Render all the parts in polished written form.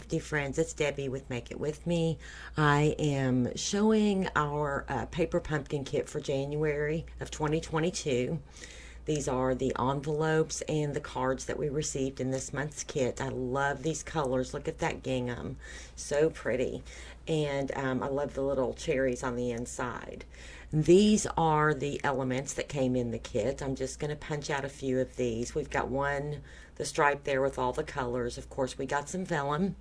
crafty friends, it's Debbie with Make It With Me. I am showing our paper pumpkin kit for January of 2022. These are the envelopes and the cards that we received in this month's kit. I love these colors. Look at that gingham. So pretty. And I love the little cherries on the inside. These are the elements that came in the kit. I'm just going to punch out a few of these. We've got one, the stripe there with all the colors. Of course, we got some vellum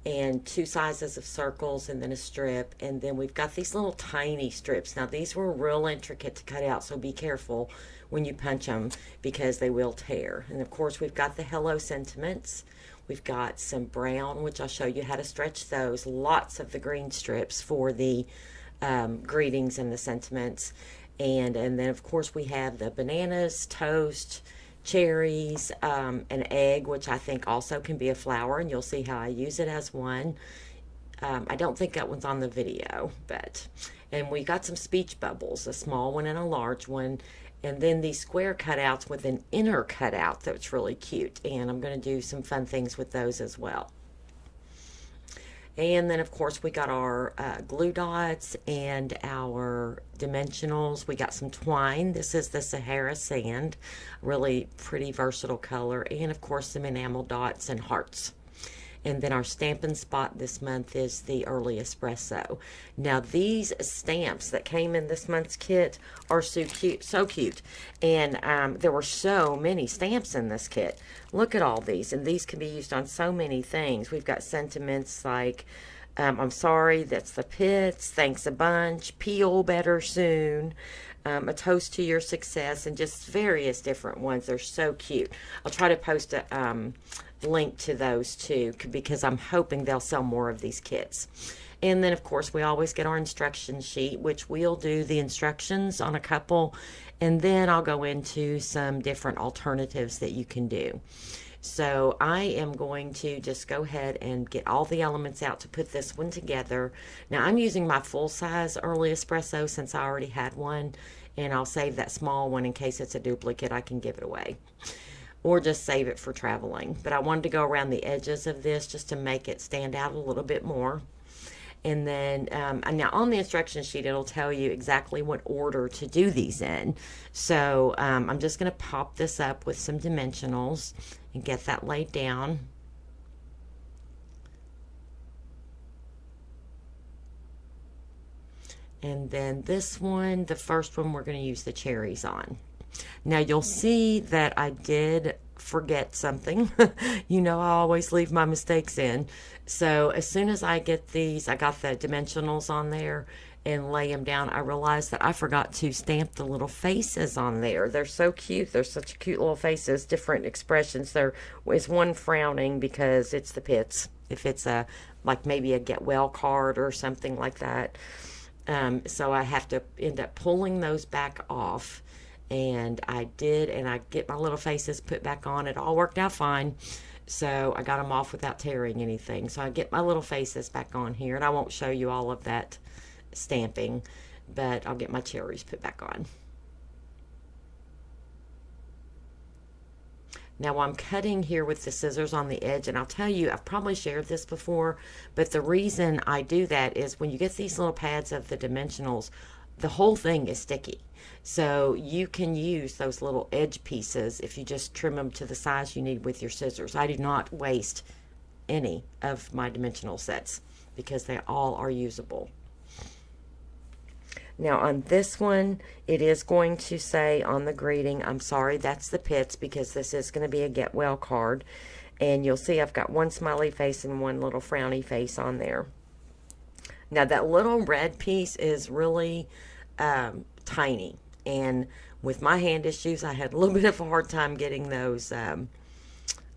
and two sizes of circles and then a strip. And then we've got these little tiny strips. Now, these were real intricate to cut out, so be careful when you punch them because they will tear. And of course, we've got the Hello Sentiments. We've got some brown, which I'll show you how to stretch those. Lots of the green strips for the greetings and the sentiments. And then, of course, we have the bananas, toast, cherries, an egg, which I think also can be a flower, and you'll see how I use it as one. I don't think that one's on the video, but, and we got some speech bubbles, a small one and a large one, and then these square cutouts with an inner cutout that's really cute, and I'm going to do some fun things with those as well. And then, of course, we got our glue dots and our dimensionals. We got some twine. This is the Sahara Sand, really pretty versatile color. And, of course, some enamel dots and hearts. And then our Stampin' Spot this month is the Early Espresso. Now, these stamps that came in this month's kit are so cute, so cute. And there were so many stamps in this kit. Look at all these, and these can be used on so many things. We've got sentiments like, I'm sorry, that's the pits, thanks a bunch, peel better soon, a toast to your success, and just various different ones. They're so cute. I'll try to post a link to those too because I'm hoping they'll sell more of these kits. And then, of course, we always get our instruction sheet, which we'll do the instructions on a couple, and then I'll go into some different alternatives that you can do. So I am going to just go ahead and get all the elements out to put this one together. Now, I'm using my full-size Early Espresso since I already had one, and I'll save that small one in case it's a duplicate. I can give it away or just save it for traveling. But I wanted to go around the edges of this just to make it stand out a little bit more. And then now on the instruction sheet, it'll tell you exactly what order to do these in. So I'm just going to pop this up with some dimensionals and get that laid down. And then this one, the first one, we're going to use the cherries on. Now you'll see that I did forget something. You know, I always leave my mistakes in. So as soon as I get these, I got the dimensionals on there and lay them down, I realized that I forgot to stamp the little faces on there. They're so cute. They're such cute little faces, different expressions. There is one frowning because it's the pits. If it's a, like maybe a get well card or something like that. So I have to end up pulling those back off. And I did, and I get my little faces put back on. It all worked out fine. So I got them off without tearing anything. So I get my little faces back on here, and I won't show you all of that stamping, but I'll get my cherries put back on. Now I'm cutting here with the scissors on the edge, and I'll tell you, I've probably shared this before, but the reason I do that is when you get these little pads of the dimensionals, the whole thing is sticky. So you can use those little edge pieces if you just trim them to the size you need with your scissors. I do not waste any of my dimensional sets because they all are usable. Now on this one, it is going to say on the greeting, I'm sorry, that's the pits, because this is going to be a get well card. And you'll see I've got one smiley face and one little frowny face on there. Now that little red piece is really tiny, and with my hand issues I had a little bit of a hard time getting those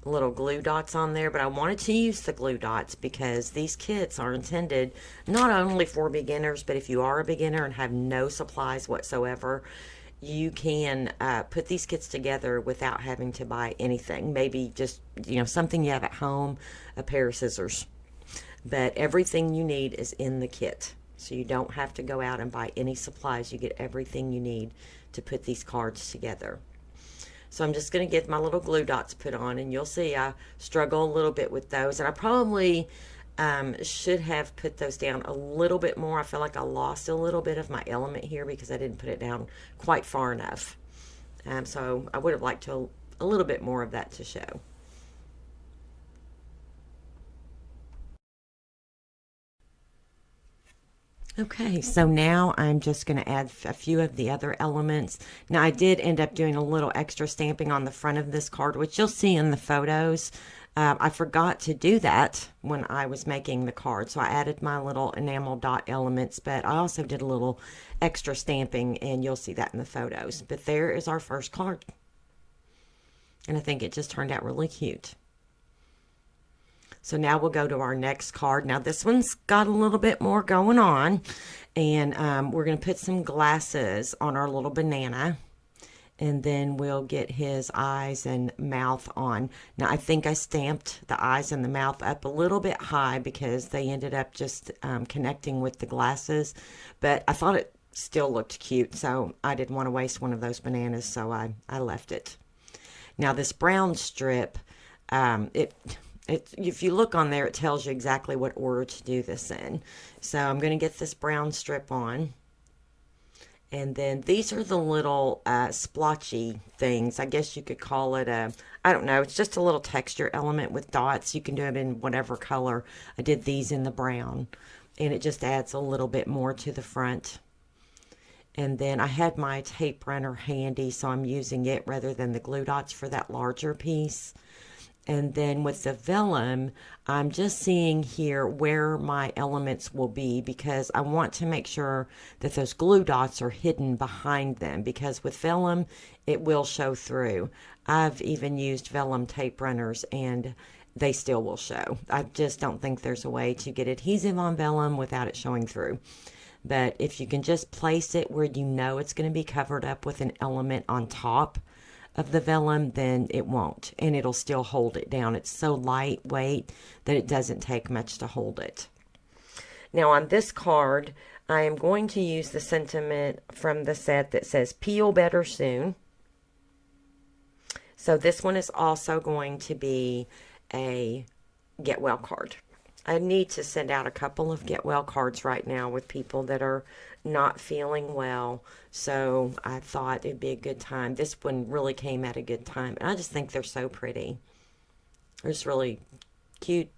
little glue dots on there, but I wanted to use the glue dots because these kits are intended not only for beginners, but if you are a beginner and have no supplies whatsoever, you can put these kits together without having to buy anything. Maybe just, you know, something you have at home, a pair of scissors. But everything you need is in the kit. So you don't have to go out and buy any supplies. You get everything you need to put these cards together. So I'm just going to get my little glue dots put on, and you'll see I struggle a little bit with those. And I probably should have put those down a little bit more. I feel like I lost a little bit of my element here because I didn't put it down quite far enough. So I would have liked to a little bit more of that to show. Okay, so now I'm just going to add a few of the other elements. Now I did end up doing a little extra stamping on the front of this card, which you'll see in the photos. I forgot to do that when I was making the card, so I added my little enamel dot elements, but I also did a little extra stamping, and you'll see that in the photos. But there is our first card, and I think it just turned out really cute. So now we'll go to our next card. Now this one's got a little bit more going on, and we're going to put some glasses on our little banana, and then we'll get his eyes and mouth on. Now I think I stamped the eyes and the mouth up a little bit high because they ended up just connecting with the glasses, but I thought it still looked cute, so I didn't want to waste one of those bananas, so I left it. Now this brown strip, if you look on there, it tells you exactly what order to do this in. So I'm going to get this brown strip on. And then these are the little splotchy things. I guess you could call it I don't know, it's just a little texture element with dots. You can do it in whatever color. I did these in the brown. And it just adds a little bit more to the front. And then I had my tape runner handy, so I'm using it rather than the glue dots for that larger piece. And then with the vellum, I'm just seeing here where my elements will be because I want to make sure that those glue dots are hidden behind them, because with vellum, it will show through. I've even used vellum tape runners and they still will show. I just don't think there's a way to get adhesive on vellum without it showing through. But if you can just place it where you know it's going to be covered up with an element on top of the vellum, then it won't, and it'll still hold it down. It's so lightweight that it doesn't take much to hold it. Now on this card, I am going to use the sentiment from the set that says peel better soon. So this one is also going to be a get well card. I need to send out a couple of get well cards right now with people that are not feeling well, so I thought it'd be a good time. This one really came at a good time, and I just think they're so pretty. They're just really cute,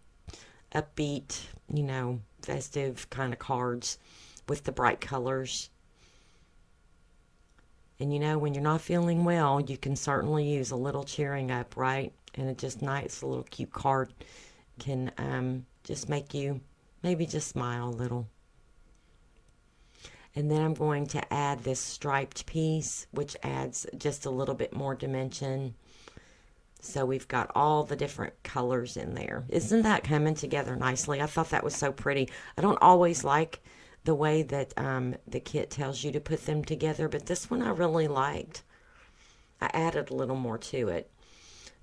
upbeat, you know, festive kind of cards with the bright colors. And you know, when you're not feeling well, you can certainly use a little cheering up, right? And it just nice, a little cute card can just make you maybe just smile a little. And then I'm going to add this striped piece, which adds just a little bit more dimension. So we've got all the different colors in there. Isn't that coming together nicely? I thought that was so pretty. I don't always like the way that the kit tells you to put them together, but this one I really liked. I added a little more to it.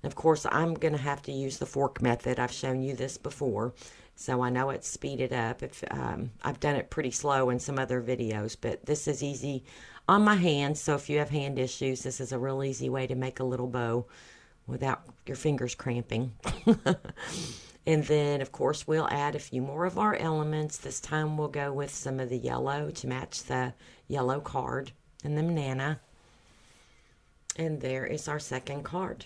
Of course, I'm going to have to use the fork method. I've shown you this before, so I know it's speeded up. If I've done it pretty slow in some other videos, but this is easy on my hands, so if you have hand issues, this is a real easy way to make a little bow without your fingers cramping. And then, of course, we'll add a few more of our elements. This time we'll go with some of the yellow to match the yellow card and the banana. And there is our second card.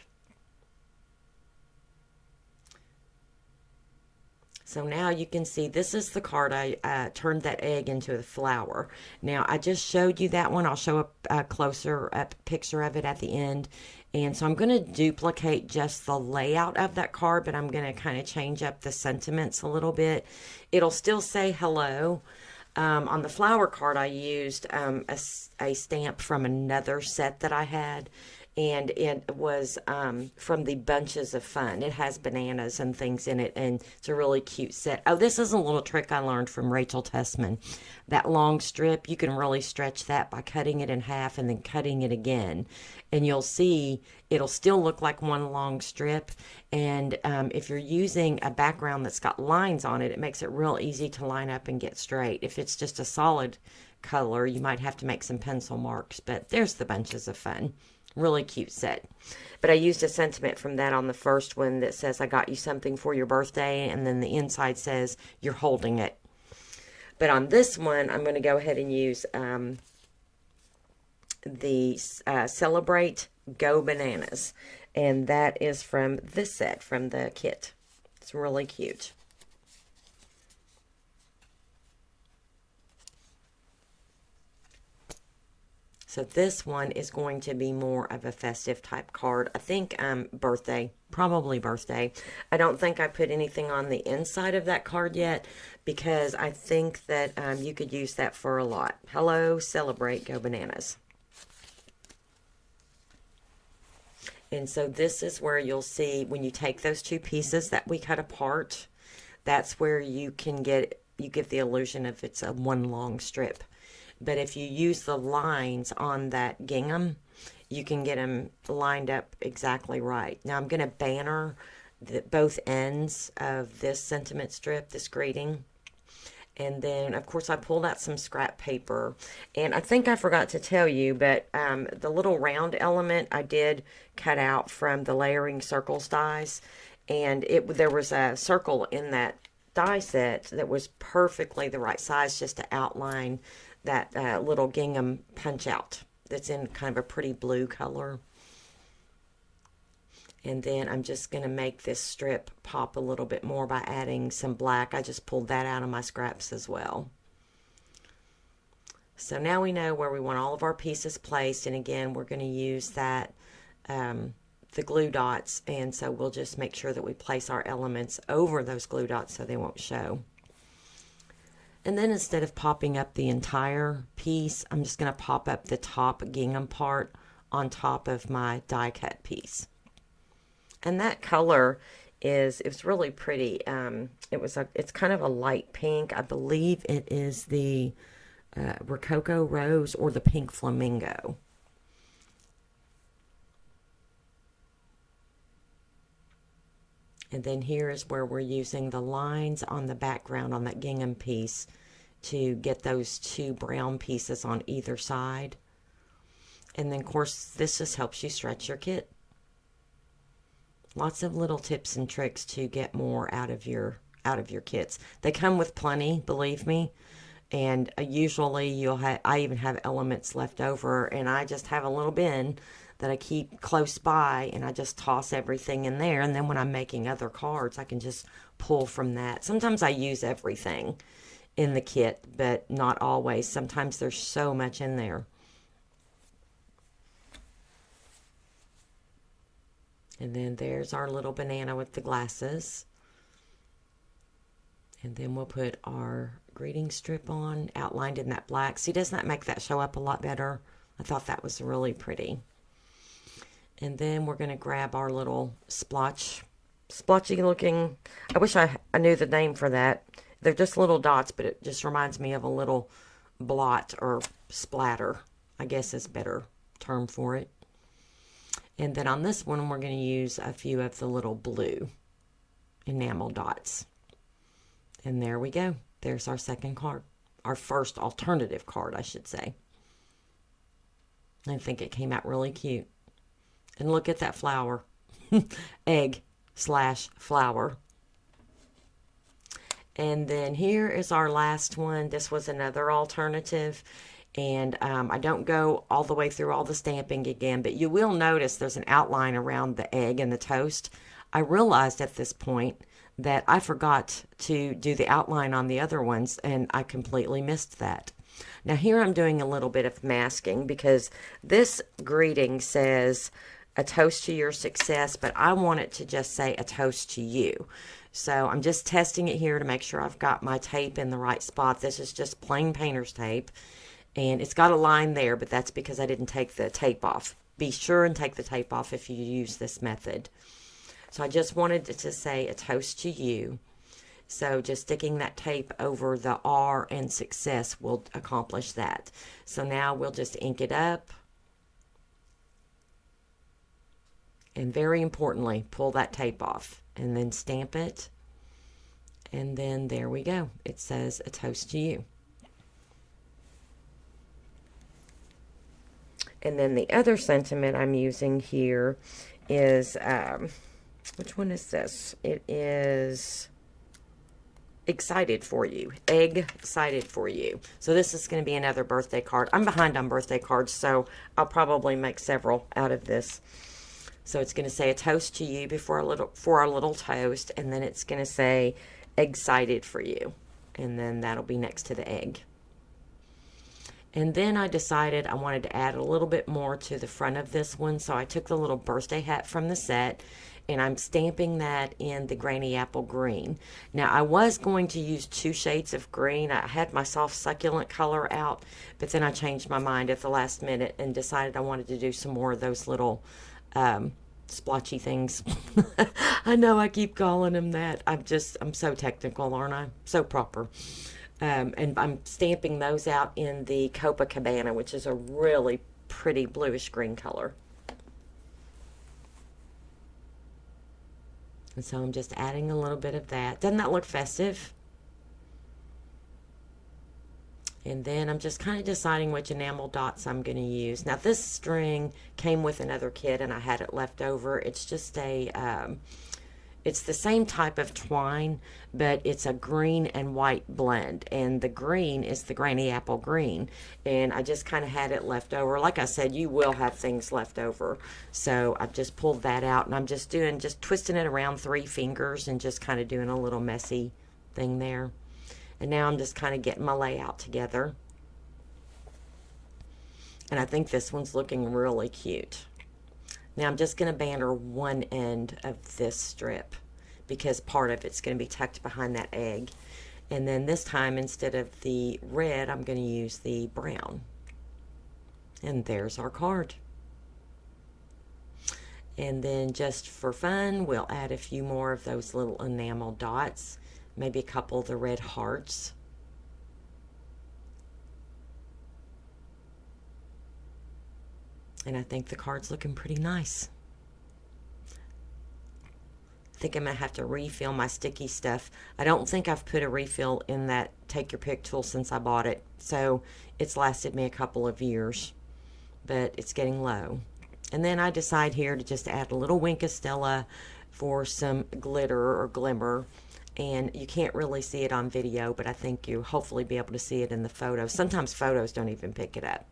So now you can see this is the card I turned that egg into a flower. Now I just showed you that one. I'll show a closer up picture of it at the end. And so I'm going to duplicate just the layout of that card, but I'm going to kind of change up the sentiments a little bit. It'll still say hello. On the flower card I used a stamp from another set that I had. And it was from the Bunches of Fun. It has bananas and things in it, and it's a really cute set. Oh, this is a little trick I learned from Rachel Tessman. That long strip, you can really stretch that by cutting it in half and then cutting it again. And you'll see it'll still look like one long strip. And if you're using a background that's got lines on it, it makes it real easy to line up and get straight. If it's just a solid color, you might have to make some pencil marks. But there's the Bunches of Fun. Really cute set. But I used a sentiment from that on the first one that says, I got you something for your birthday. And then the inside says, you're holding it. But on this one, I'm going to go ahead and use the Celebrate Go Bananas. And that is from this set, from the kit. It's really cute. So this one is going to be more of a festive type card. I think birthday, probably birthday. I don't think I put anything on the inside of that card yet because I think that you could use that for a lot. Hello, celebrate, go bananas. And so this is where you'll see when you take those two pieces that we cut apart, that's where you can get, you get the illusion of it's a one long strip. But if you use the lines on that gingham, you can get them lined up exactly right. Now I'm going to banner both ends of this sentiment strip, this greeting. And then, of course, I pulled out some scrap paper. And I think I forgot to tell you, but the little round element I did cut out from the Layering Circles dies. And there was a circle in that die set that was perfectly the right size just to outline that little gingham punch out that's in kind of a pretty blue color. And then I'm just going to make this strip pop a little bit more by adding some black. I just pulled that out of my scraps as well. So now we know where we want all of our pieces placed. And again, we're going to use that, the glue dots. And so we'll just make sure that we place our elements over those glue dots so they won't show. And then instead of popping up the entire piece, I'm just going to pop up the top gingham part on top of my die cut piece. And that color it's really pretty. It's kind of a light pink. I believe it is the Rococo Rose or the Pink Flamingo. And then here is where we're using the lines on the background on that gingham piece to get those two brown pieces on either side. And then, of course, this just helps you stretch your kit. Lots of little tips and tricks to get more out of your kits. They come with plenty, believe me. And usually I even have elements left over, and I just have a little bin that I keep close by, and I just toss everything in there. And then when I'm making other cards, I can just pull from that. Sometimes I use everything in the kit, but not always. Sometimes there's so much in there. And then there's our little banana with the glasses. And then we'll put our greeting strip on, outlined in that black. See, doesn't that make that show up a lot better? I thought that was really pretty. And then we're going to grab our little splotchy looking, I wish I knew the name for that. They're just little dots, but it just reminds me of a little blot or splatter, I guess is a better term for it. And then on this one, we're going to use a few of the little blue enamel dots. And there we go. There's our second card. Our first alternative card, I should say. I think it came out really cute. And look at that flower. Egg/flower. And then here is our last one. This was another alternative. And I don't go all the way through all the stamping again, but you will notice there's an outline around the egg and the toast. I realized at this point that I forgot to do the outline on the other ones, and I completely missed that. Now here I'm doing a little bit of masking because this greeting says a toast to your success, but I want it to just say a toast to you. So I'm just testing it here to make sure I've got my tape in the right spot. This is just plain painter's tape, and it's got a line there, but that's because I didn't take the tape off. Be sure and take the tape off if you use this method. So I just wanted it to say a toast to you. So just sticking that tape over the R and success will accomplish that. So now we'll just ink it up. And very importantly, pull that tape off and then stamp it. And then there we go. It says a toast to you. And then the other sentiment I'm using here is, which one is this? It is excited for you. Excited for you. So this is going to be another birthday card. I'm behind on birthday cards, so I'll probably make several out of this. So it's going to say a toast to you for our little toast, and then it's going to say excited for you. And then that'll be next to the egg. And then I decided I wanted to add a little bit more to the front of this one. So I took the little birthday hat from the set, and I'm stamping that in the Granny Apple Green. Now, I was going to use 2 shades of green. I had my soft succulent color out, but then I changed my mind at the last minute and decided I wanted to do some more of those little splotchy things. I know I keep calling them that. I'm so technical, aren't I? So proper. And I'm stamping those out in the Copacabana, which is a really pretty bluish green color. And so I'm just adding a little bit of that. Doesn't that look festive? And then I'm just kind of deciding which enamel dots I'm going to use. Now this string came with another kit and I had it left over. It's just it's the same type of twine, but it's a green and white blend. And the green is the Granny Apple Green. And I just kind of had it left over. Like I said, you will have things left over. So I've just pulled that out and I'm just twisting it around 3 fingers and just kind of doing a little messy thing there. And now I'm just kind of getting my layout together. And I think this one's looking really cute. Now I'm just going to banner one end of this strip because part of it's going to be tucked behind that egg. And then this time, instead of the red, I'm going to use the brown. And there's our card. And then just for fun, we'll add a few more of those little enamel dots. Maybe a couple of the red hearts. And I think the card's looking pretty nice. I think I'm going to have to refill my sticky stuff. I don't think I've put a refill in that Take Your Pick tool since I bought it. So it's lasted me a couple of years. But it's getting low. And then I decide here to just add a little Wink of Stella for some glitter or glimmer. And you can't really see it on video, but I think you'll hopefully be able to see it in the photos. Sometimes photos don't even pick it up.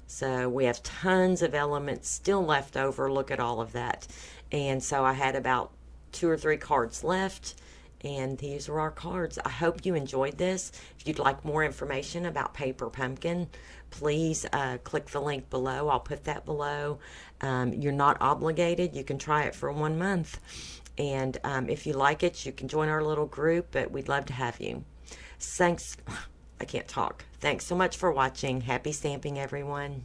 So we have tons of elements still left over. Look at all of that. And so I had about 2 or 3 cards left. And these are our cards. I hope you enjoyed this. If you'd like more information about Paper Pumpkin, please click the link below. I'll put that below. You're not obligated. You can try it for 1 month. And if you like it, you can join our little group, but we'd love to have you. Thanks. I can't talk. Thanks so much for watching. Happy stamping, everyone.